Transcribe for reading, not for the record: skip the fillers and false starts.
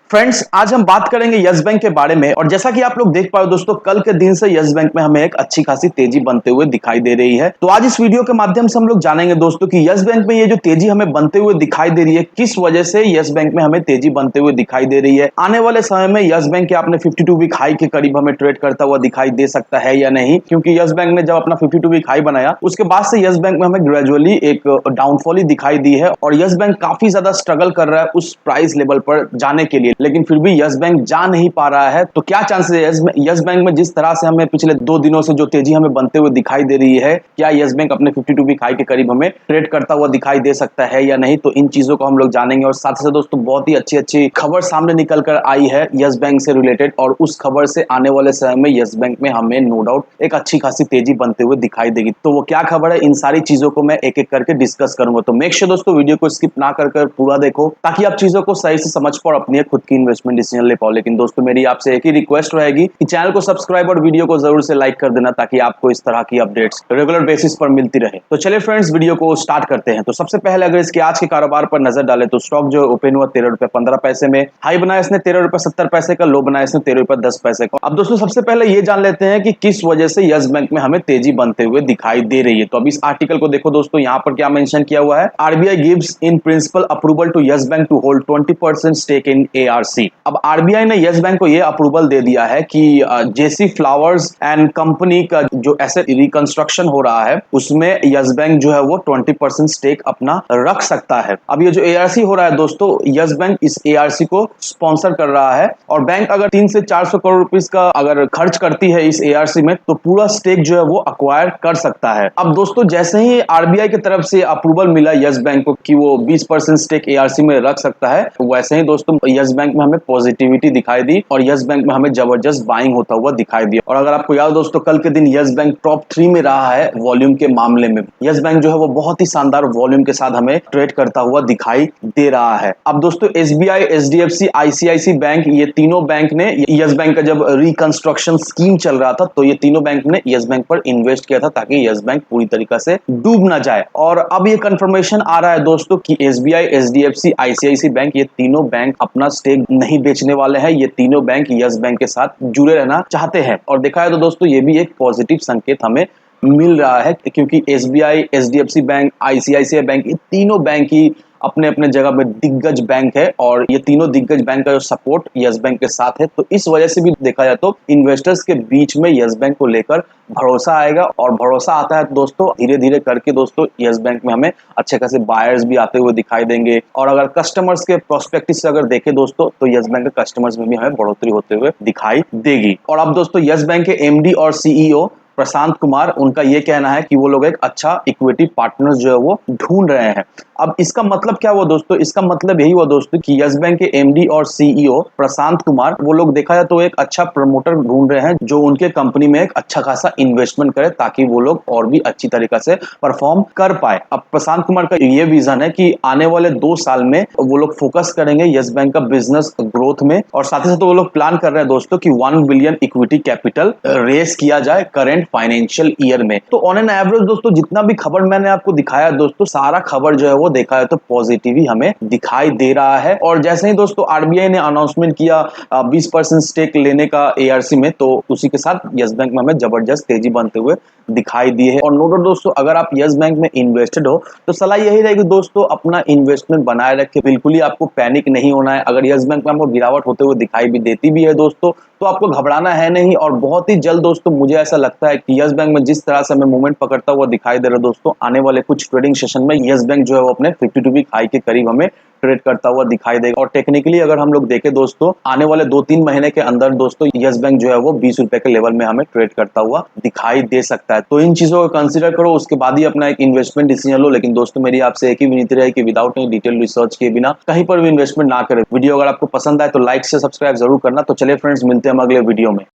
Friends, आज हम बात करेंगे यस बैंक के बारे में। और जैसा कि आप लोग देख पाए दोस्तों, कल के दिन से यस बैंक में हमें एक अच्छी खासी तेजी बनते हुए दिखाई दे रही है। तो आज इस वीडियो के माध्यम से हम लोग जानेंगे दोस्तों कि यस बैंक में ये जो तेजी हमें बनते हुए दिखाई दे रही है, किस वजह से यस बैंक में हमें तेजी बनते हुए दिखाई दे रही है। आने वाले समय में यस बैंक के आपने 52 वीक हाई के करीब हमें ट्रेड करता हुआ दिखाई दे सकता है या नहीं, क्योंकि यस बैंक ने जब अपना 52 वीक हाई बनाया उसके बाद से यस बैंक में हमें ग्रेजुअली एक डाउनफॉल ही दिखाई दी है। और यस बैंक काफी ज्यादा स्ट्रगल कर रहा है उस प्राइस लेवल पर जाने के लिए, लेकिन फिर भी यस बैंक जा नहीं पा रहा है। तो क्या चांसेस है यस बैंक में जिस तरह से हमें पिछले 2 दिनों से जो तेजी हमें बनते हुए दिखाई दे रही है, क्या यस बैंक अपने 52 वीक हाई के करीब हमें ट्रेड करता हुआ दिखाई दे सकता है या नहीं? तो इन चीजों को हम लोग जानेंगे। और साथ ही साथ दोस्तों, बहुत ही अच्छी अच्छी खबर सामने निकल कर आई है यस बैंक से रिलेटेड, और उस खबर से आने वाले समय में यस बैंक में हमें नो डाउट एक अच्छी खासी तेजी बनते हुए दिखाई देगी। तो वो क्या खबर है, इन सारी चीजों को मैं एक एक करके डिस्कस करूंगा। तो मेक श्योर दोस्तों, वीडियो को स्किप ना कर पूरा देखो, ताकि आप चीजों को सही से समझ पाओ और अपनी खुद की इन्वेस्टमेंट डिसीजन ले पाओ। लेकिन दोस्तों, मेरी आपसे एक ही रिक्वेस्ट रहेगी कि चैनल को सब्सक्राइब और वीडियो को जरूर से लाइक कर देना, ताकि आपको इस तरह की अपडेट्स रेगुलर बेसिस पर मिलती रहे। तो चलिए फ्रेंड्स, वीडियो को स्टार्ट करते हैं। तो सबसे पहले अगर इसके आज के कारोबार पर नजर डालें तो स्टॉक जो ओपन हुआ 13 रुपए 15 पैसे में, हाई बनाया इसने 13 रुपए 70 पैसे का, लो बनाया इसने 13 रुपए 10 पैसे का। अब दोस्तों, सबसे पहले ये जान लेते हैं कि किस वजह से यस बैंक में हमें तेजी बनते हुए दिखाई दे रही है। तो अब इस आर्टिकल को देखो दोस्तों, यहाँ पर क्या मेंशन किया हुआ है, RBI gives in principle approval to Yes Bank to hold 20% stake in ARC. अब आरबीआई ने यस बैंक को यह अप्रूवल दे दिया है कि जेसी फ्लावर्स एंड कंपनी का जो एसेट रिकंस्ट्रक्शन हो रहा है उसमें यस बैंक जो है वो 20% स्टेक अपना रख सकता है। अब ये जो एआरसी हो रहा है दोस्तों, यस बैंक इस एआरसी को स्पॉन्सर कर रहा है, और बैंक अगर 300 से 400 करोड़ रुपीस का अगर खर्च करती है इस एआरसी में, तो पूरा स्टेक जो है वो अक्वायर कर सकता है। अब दोस्तों, जैसे ही आरबीआई की तरफ से अप्रूवल मिला यस बैंक को कि वो 20% स्टेक एआरसी में रख सकता है, वैसे ही दोस्तों यस बैंक में हमें पॉजिटिविटी दिखाई दी और यस बैंक में हमें जबरदस्त बाइंग होता हुआ दिखाई दिया। और अगर आपको याद दोस्तों, कल के दिन यस बैंक टॉप 3 में रहा है वॉल्यूम के मामले में। यस बैंक जो है वो बहुत ही शानदार वॉल्यूम के साथ हमें ट्रेड करता हुआ दिखाई दे रहा है। अब दोस्तों, एसबीआई, एचडीएफसी, आईसीआईसी बैंक, ये तीनों बैंक ने यस बैंक का जब रिकंस्ट्रक्शन स्कीम चल रहा था, तो ये तीनों बैंक ने यस बैंक पर इन्वेस्ट किया था, ताकि यस बैंक पूरी तरीके से डूब ना जाए। और अब ये कंफर्मेशन आ रहा है दोस्तों कि एसबीआई, एचडीएफसी, आईसीआईसी बैंक, ये तीनों बैंक अपना स्टेक नहीं बेचने वाले हैं। ये तीनों बैंक यस बैंक के साथ जुड़े रहना चाहते हैं। और देखा है तो दोस्तों, ये भी एक पॉजिटिव संकेत हमें मिल रहा है, क्योंकि SBI, HDFC bank, ICICI bank, ये तीनों बैंक ही अपने अपने जगह में दिग्गज बैंक है, और ये तीनों दिग्गज बैंक का जो सपोर्ट यस बैंक के साथ है। तो इस वजह से भी देखा जाए तो इन्वेस्टर्स के बीच में यस बैंक को लेकर भरोसा आएगा, और भरोसा आता है तो दोस्तों धीरे धीरे करके दोस्तों यस बैंक में हमें अच्छे खासे बायर्स भी आते हुए दिखाई देंगे। और अगर कस्टमर्स के प्रोस्पेक्टिव से अगर देखें दोस्तों, तो यस बैंक के कस्टमर्स में भी हमें बढ़ोतरी होते हुए दिखाई देगी। और अब दोस्तों, यस बैंक के एमडी और सीईओ प्रशांत कुमार, उनका यह कहना है कि वो लोग एक अच्छा इक्विटी पार्टनर जो है वो ढूंढ रहे हैं। अब इसका मतलब क्या हुआ दोस्तों, इसका मतलब यही हुआ दोस्तों कि यस बैंक के एमडी और सीईओ प्रशांत कुमार, वो लोग देखा जाए तो एक अच्छा प्रमोटर ढूंढ रहे हैं जो उनके कंपनी में एक अच्छा खासा इन्वेस्टमेंट करे, ताकि वो लोग और भी अच्छी तरीके से परफॉर्म कर पाए। अब प्रशांत कुमार का ये विजन है कि आने वाले 2 साल में वो लोग फोकस करेंगे यस बैंक का बिजनेस ग्रोथ में, और साथ ही साथ वो लोग प्लान कर रहे हैं दोस्तों कि 1 बिलियन इक्विटी कैपिटल रेस किया जाए करेंट फाइनेंशियल ईयर में। तो ऑन एन एवरेज दोस्तों, जितना भी खबर मैंने आपको दिखाया दोस्तों, सारा खबर जो है वो देखा है तो पॉजिटिव ही हमें दिखाई दे रहा है। और जैसे ही दोस्तों आरबीआई ने अनाउंसमेंट किया 20% स्टेक लेने का एआरसी में, तो उसी के साथ यस बैंक में हमें जबरदस्त तेजी बनते हुए दिखाई दी है। और नो डाउट दोस्तों, अगर आप यस बैंक में इन्वेस्टेड हो तो सलाह यही रहेगी दोस्तों, अपना इन्वेस्टमेंट बनाए रखे, बिल्कुल ही आपको पैनिक नहीं होना है। अगर यस बैंक में आपको गिरावट होते हुए दिखाई भी देती भी है दोस्तों, तो आपको घबराना है नहीं। और बहुत ही जल्द दोस्तों, मुझे ऐसा लगता है कि यस बैंक में जिस तरह से हमें मूवमेंट पकड़ता हुआ दिखाई दे रहा है दोस्तों, आने वाले कुछ ट्रेडिंग सेशन में यस बैंक जो है वो अपने 52 वीक हाई के करीब हमें ट्रेड करता हुआ दिखाई देगा। और टेक्निकली अगर हम लोग देखें दोस्तों, आने वाले 2-3 महीने के अंदर दोस्तों यस बैंक जो है वो 20 रुपए के लेवल में हमें ट्रेड करता हुआ दिखाई दे सकता है। तो इन चीजों को कंसीडर करो, उसके बाद ही अपना एक इन्वेस्टमेंट डिसीजन लो। लेकिन दोस्तों, मेरी आपसे एक ही विनती रही कि विदाउट एनी डिटेल रिसर्च के बिना कहीं पर भी इन्वेस्टमेंट ना करें। वीडियो अगर आपको पसंद आए तो लाइक से सब्सक्राइब जरूर करना। तो चलिए फ्रेंड्स, मिलते हैं हम अगले वीडियो में।